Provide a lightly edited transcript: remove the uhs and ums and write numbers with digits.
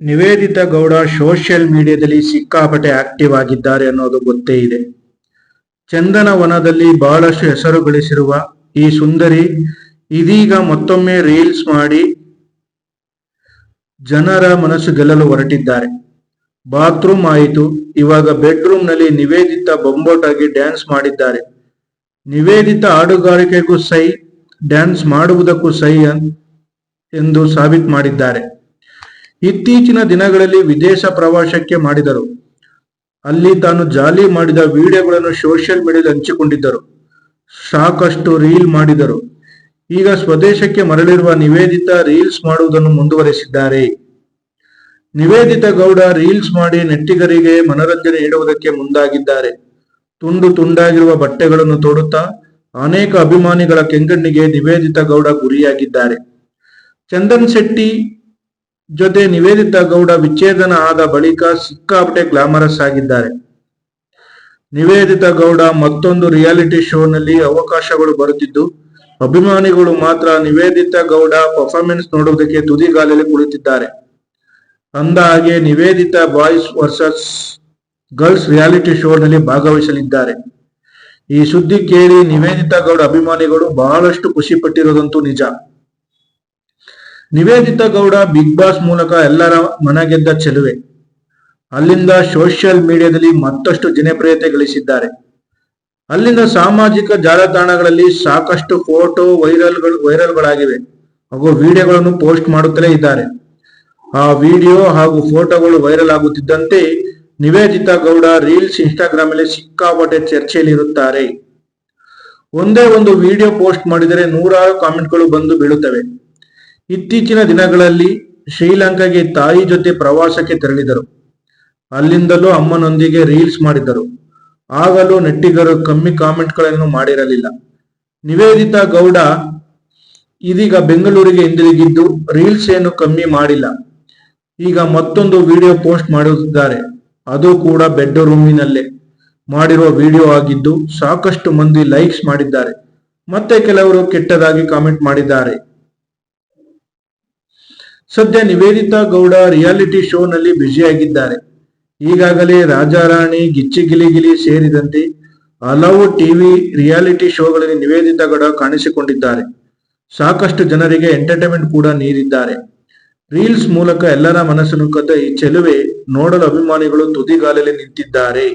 Nivedita Gowda social ಮೀಡಿಯಾದಲ್ಲಿ ಸಿಕ್ಕಾಪಟ್ಟೆ active ಆಗಿದ್ದಾರೆ ಅನ್ನೋದು ಗೊತ್ತೇ ಇದೆ. ಚಂದನವನದಲ್ಲಿ ಬಹಳಷ್ಟು ಹೆಸರು ಗಳಿಸಿರುವ ಈ ಸುಂದರಿ ಇದೀಗ ಮತ್ತೊಮ್ಮೆ ರೀಲ್ಸ್ ಮಾಡಿ ಜನರ ಮನಸ್ಸು ಗೆಲ್ಲಲು ಹೊರಟಿದ್ದಾರೆ. ಬಾತ್ರೂಮ್ ಆಯಿತು, ಇವಾಗ ಬೆಡ್ರೂಮ್ ನಲ್ಲಿ ನಿವೇದಿತಾ ಬೊಂಬೋಟಾಗಿ ಡ್ಯಾನ್ಸ್ ಮಾಡಿದ್ದಾರೆ. ನಿವೇದಿತಾ ಹಾಡುಗಾರಿಕೆಗೂ ಸೈ, ಡ್ಯಾನ್ಸ್ ಮಾಡುವುದಕ್ಕೂ ಸೈ ಎಂದು ಸಾಬೀತು ಮಾಡಿದ್ದಾರೆ. ಇತ್ತೀಚಿನ ದಿನಗಳಲ್ಲಿ ವಿದೇಶ ಪ್ರವಾಸಕ್ಕೆ ಮಾಡಿದರು. ಅಲ್ಲಿ ತಾನು ಜಾಲಿ ಮಾಡಿದ ವಿಡಿಯೋಗಳನ್ನು ಸೋಷಿಯಲ್ ಮೀಡಿಯಾದಲ್ಲಿ ಹಂಚಿಕೊಂಡಿದ್ದರು. ಸಾಕಷ್ಟು ರೀಲ್ ಮಾಡಿದರು. ಈಗ ಸ್ವದೇಶಕ್ಕೆ ಮರಳಿರುವ ನಿವೇದಿತಾ ರೀಲ್ಸ್ ಮಾಡುವುದನ್ನು ಮುಂದುವರೆಸಿದ್ದಾರೆ. ನಿವೇದಿತಾ ಗೌಡ ರೀಲ್ಸ್ ಮಾಡಿ ನೆಟ್ಟಿಗರಿಗೆ ಮನರಂಜನೆ ನೀಡುವುದಕ್ಕೆ ಮುಂದಾಗಿದ್ದಾರೆ. ತುಂಡು ತುಂಡಾಗಿರುವ ಬಟ್ಟೆಗಳನ್ನು ತೊಡುತ್ತಾ ಅನೇಕ ಅಭಿಮಾನಿಗಳ ಕೆಂಗಣ್ಣಿಗೆ ನಿವೇದಿತಾ ಗೌಡ ಗುರಿಯಾಗಿದ್ದಾರೆ. ಚಂದನ್ ಶೆಟ್ಟಿ ಜೊತೆ ನಿವೇದಿತಾ ಗೌಡ ವಿಚ್ಛೇದನ ಆದ ಬಳಿಕ ಸಿಕ್ಕಾಪಟ್ಟೆ ಗ್ಲಾಮರಸ್ ಆಗಿದ್ದಾರೆ. ನಿವೇದಿತಾ ಗೌಡ ಮತ್ತೊಂದು ರಿಯಾಲಿಟಿ ಶೋನಲ್ಲಿ ಅವಕಾಶಗಳು ಬರುತ್ತಿದ್ದು, ಅಭಿಮಾನಿಗಳು ಮಾತ್ರ ನಿವೇದಿತಾ ಗೌಡ ಪರ್ಫಾರ್ಮೆನ್ಸ್ ನೋಡುವುದಕ್ಕೆ ತುದಿಗಾಲಲ್ಲಿ ಕುಳಿತಿದ್ದಾರೆ. ಅಂದ ಹಾಗೆ Niveditha boys versus girls reality ಶೋನಲ್ಲಿ ಭಾಗವಹಿಸಲಿದ್ದಾರೆ. ಈ ಸುದ್ದಿ ಕೇಳಿ ನಿವೇದಿತಾ ಗೌಡ ಅಭಿಮಾನಿಗಳು ಬಹಳಷ್ಟು ಖುಷಿ ಪಟ್ಟಿರೋದಂತೂ ನಿಜ. ನಿವೇದಿತಾ ಗೌಡ ಬಿಗ್ ಬಾಸ್ ಮೂಲಕ ಎಲ್ಲರ ಮನಗೆದ್ದ ಚೆಲುವೆ. ಅಲ್ಲಿಂದ ಸೋಷಿಯಲ್ ಮೀಡಿಯಾದಲ್ಲಿ ಮತ್ತಷ್ಟು ಜನಪ್ರಿಯತೆ ಗಳಿಸಿದ್ದಾರೆ. ಅಲ್ಲಿಂದ ಸಾಮಾಜಿಕ ಜಾಲತಾಣಗಳಲ್ಲಿ ಸಾಕಷ್ಟು ಫೋಟೋ ವೈರಲ್ಗಳಾಗಿವೆ ಹಾಗೂ ವಿಡಿಯೋಗಳನ್ನು ಪೋಸ್ಟ್ ಮಾಡುತ್ತಲೇ ಇದ್ದಾರೆ. ಆ ವಿಡಿಯೋ ಹಾಗೂ ಫೋಟೋಗಳು ವೈರಲ್ ಆಗುತ್ತಿದ್ದಂತೆ ನಿವೇದಿತಾ ಗೌಡ ರೀಲ್ಸ್ ಇನ್ಸ್ಟಾಗ್ರಾಮ್ ಅಲ್ಲಿ ಸಿಕ್ಕಾಪಟ್ಟೆ ಚರ್ಚೆಯಲ್ಲಿ ಇರುತ್ತಾರೆ. ಒಂದೇ ಒಂದು ವಿಡಿಯೋ ಪೋಸ್ಟ್ ಮಾಡಿದರೆ ನೂರಾರು ಕಾಮೆಂಟ್ಗಳು ಬಂದು ಬೀಳುತ್ತವೆ. ಇತ್ತೀಚಿನ ದಿನಗಳಲ್ಲಿ ಶ್ರೀಲಂಕಾಗೆ ತಾಯಿ ಜೊತೆ ಪ್ರವಾಸಕ್ಕೆ ತೆರಳಿದರು. ಅಲ್ಲಿಂದಲೂ ಅಮ್ಮನೊಂದಿಗೆ ರೀಲ್ಸ್ ಮಾಡಿದ್ದರು. ಆಗಲೂ ನೆಟ್ಟಿಗರು ಕಮ್ಮಿ ಕಾಮೆಂಟ್ಗಳನ್ನು ಮಾಡಿರಲಿಲ್ಲ. ನಿವೇದಿತಾ ಗೌಡ ಇದೀಗ ಬೆಂಗಳೂರಿಗೆ ಹಿಂದಿರುಗಿದ್ದು ರೀಲ್ಸ್ ಏನು ಕಮ್ಮಿ ಮಾಡಿಲ್ಲ. ಈಗ ಮತ್ತೊಂದು ವಿಡಿಯೋ ಪೋಸ್ಟ್ ಮಾಡುತ್ತಿದ್ದಾರೆ. ಅದು ಕೂಡ ಬೆಡ್ ರೂಮಿನಲ್ಲೇ ಮಾಡಿರುವ ವಿಡಿಯೋ ಆಗಿದ್ದು ಸಾಕಷ್ಟು ಮಂದಿ ಲೈಕ್ಸ್ ಮಾಡಿದ್ದಾರೆ. ಮತ್ತೆ ಕೆಲವರು ಕೆಟ್ಟದಾಗಿ ಕಾಮೆಂಟ್ ಮಾಡಿದ್ದಾರೆ. ಸದ್ಯ ನಿವೇದಿತಾ ಗೌಡ ರಿಯಾಲಿಟಿ ಶೋನಲ್ಲಿ ಬ್ಯುಸಿಯಾಗಿದ್ದಾರೆ. ಈಗಾಗಲೇ ರಾಜಾರಾಣಿ, ಗಿಚ್ಚಿ ಗಿಲಿ ಗಿಲಿ ಸೇರಿದಂತೆ ಹಲವು ಟಿವಿ ರಿಯಾಲಿಟಿ ಶೋಗಳಲ್ಲಿ ನಿವೇದಿತಾ ಗೌಡ ಕಾಣಿಸಿಕೊಂಡಿದ್ದಾರೆ. ಸಾಕಷ್ಟು ಜನರಿಗೆ ಎಂಟರ್ಟೈನ್ಮೆಂಟ್ ಕೂಡ ನೀಡಿದ್ದಾರೆ. ರೀಲ್ಸ್ ಮೂಲಕ ಎಲ್ಲರ ಮನಸ್ಸನ್ನು ಕದ್ದ ಈ ಚೆಲುವೆ ನೋಡಲು ಅಭಿಮಾನಿಗಳು ತುದಿಗಾಲಲ್ಲಿ ನಿಂತಿದ್ದಾರೆ.